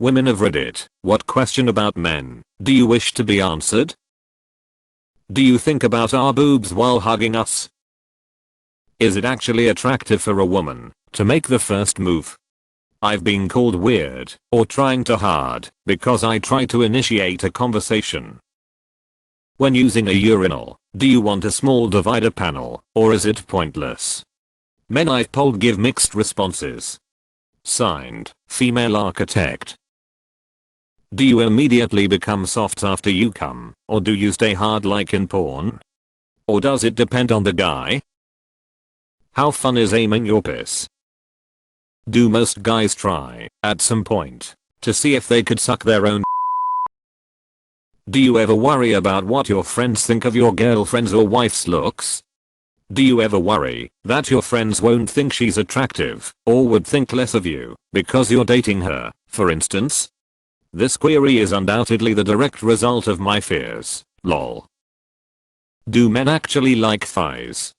Women of Reddit, what question about men do you wish to be answered? Do you think about our boobs while hugging us? Is it actually attractive for a woman to make the first move? I've been called weird or trying too hard because I try to initiate a conversation. When using a urinal, do you want a small divider panel or is it pointless? Men I've polled give mixed responses. Signed, Female Architect. Do you immediately become soft after you come, or do you stay hard like in porn? Or does it depend on the guy? How fun is aiming your piss? Do most guys try, at some point, to see if they could suck their own? Do you ever worry about what your friends think of your girlfriend's or wife's looks? Do you ever worry that your friends won't think she's attractive, or would think less of you, because you're dating her, for instance? This query is undoubtedly the direct result of my fears, lol. Do men actually like thighs?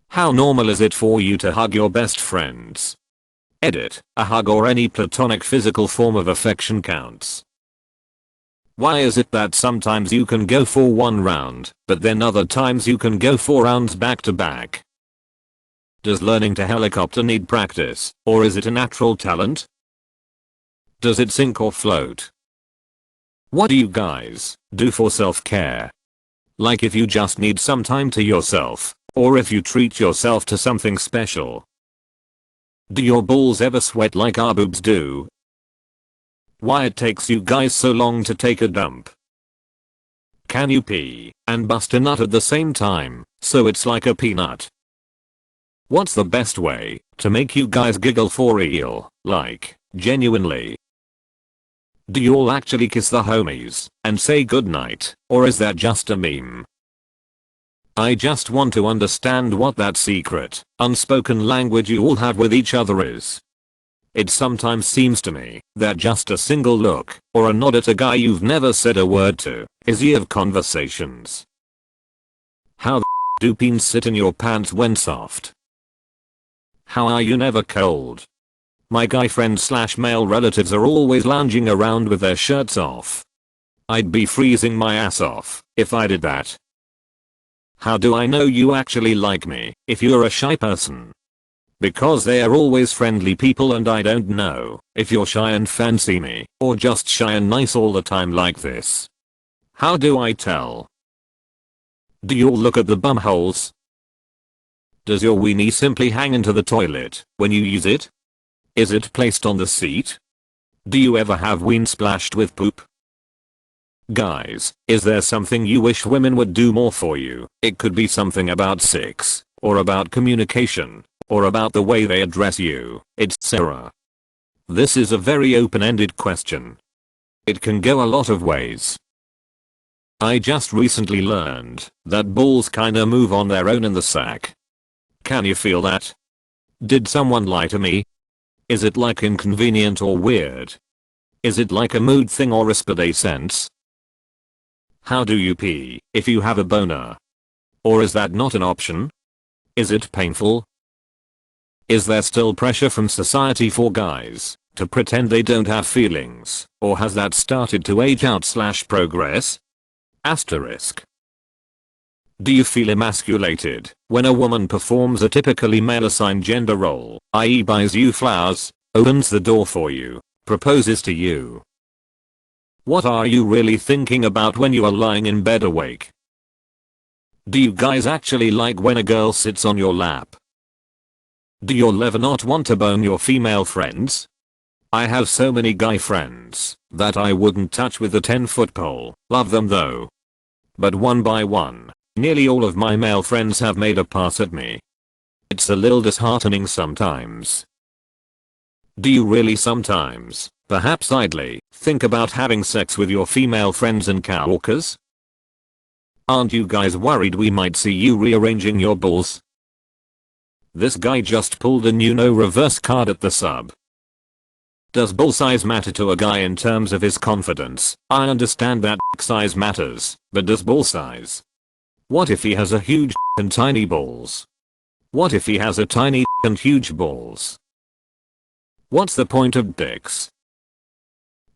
How normal is it for you to hug your best friends? Edit, a hug or any platonic physical form of affection counts. Why is it that sometimes you can go for one round, but then other times you can go 4 rounds back to back? Does learning to helicopter need practice, or is it a natural talent? Does it sink or float? What do you guys do for self-care? Like if you just need some time to yourself, or if you treat yourself to something special. Do your balls ever sweat like our boobs do? Why it takes you guys so long to take a dump? Can you pee and bust a nut at the same time, so it's like a peanut? What's the best way to make you guys giggle for real, like, genuinely? Do you all actually kiss the homies and say goodnight, or is that just a meme? I just want to understand what that secret, unspoken language you all have with each other is. It sometimes seems to me that just a single look, or a nod at a guy you've never said a word to, is years of conversations. How the do peens sit in your pants when soft? How are you never cold? My guy friends / male relatives are always lounging around with their shirts off. I'd be freezing my ass off if I did that. How do I know you actually like me if you're a shy person? Because they are always friendly people and I don't know if you're shy and fancy me or just shy and nice all the time like this. How do I tell? Do you all look at the bum holes? Does your weenie simply hang into the toilet when you use it? Is it placed on the seat? Do you ever have ween splashed with poop? Guys, is there something you wish women would do more for you? It could be something about sex, or about communication, or about the way they address you, etc. This is a very open-ended question. It can go a lot of ways. I just recently learned that balls kinda move on their own in the sack. Can you feel that? Did someone lie to me? Is it like inconvenient or weird? Is it like a mood thing or a spidet sense? How do you pee if you have a boner? Or is that not an option? Is it painful? Is there still pressure from society for guys to pretend they don't have feelings, or has that started to age out / progress? Asterisk. Do you feel emasculated when a woman performs a typically male-assigned gender role, i.e. buys you flowers, opens the door for you, proposes to you? What are you really thinking about when you are lying in bed awake? Do you guys actually like when a girl sits on your lap? Do you ever not want to bone your female friends? I have so many guy friends that I wouldn't touch with a 10-foot pole, love them though. But one by one, nearly all of my male friends have made a pass at me. It's a little disheartening sometimes. Do you really sometimes, perhaps idly, think about having sex with your female friends and coworkers? Aren't you guys worried we might see you rearranging your balls? This guy just pulled a new no reverse card at the sub. Does ball size matter to a guy in terms of his confidence? I understand that size matters, but does ball size? What if he has a huge and tiny balls? What if he has a tiny and huge balls? What's the point of dicks?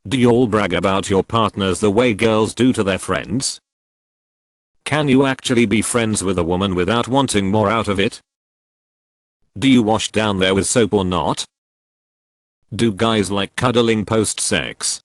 Do you all brag about your partners the way girls do to their friends? Can you actually be friends with a woman without wanting more out of it? Do you wash down there with soap or not? Do guys like cuddling post sex?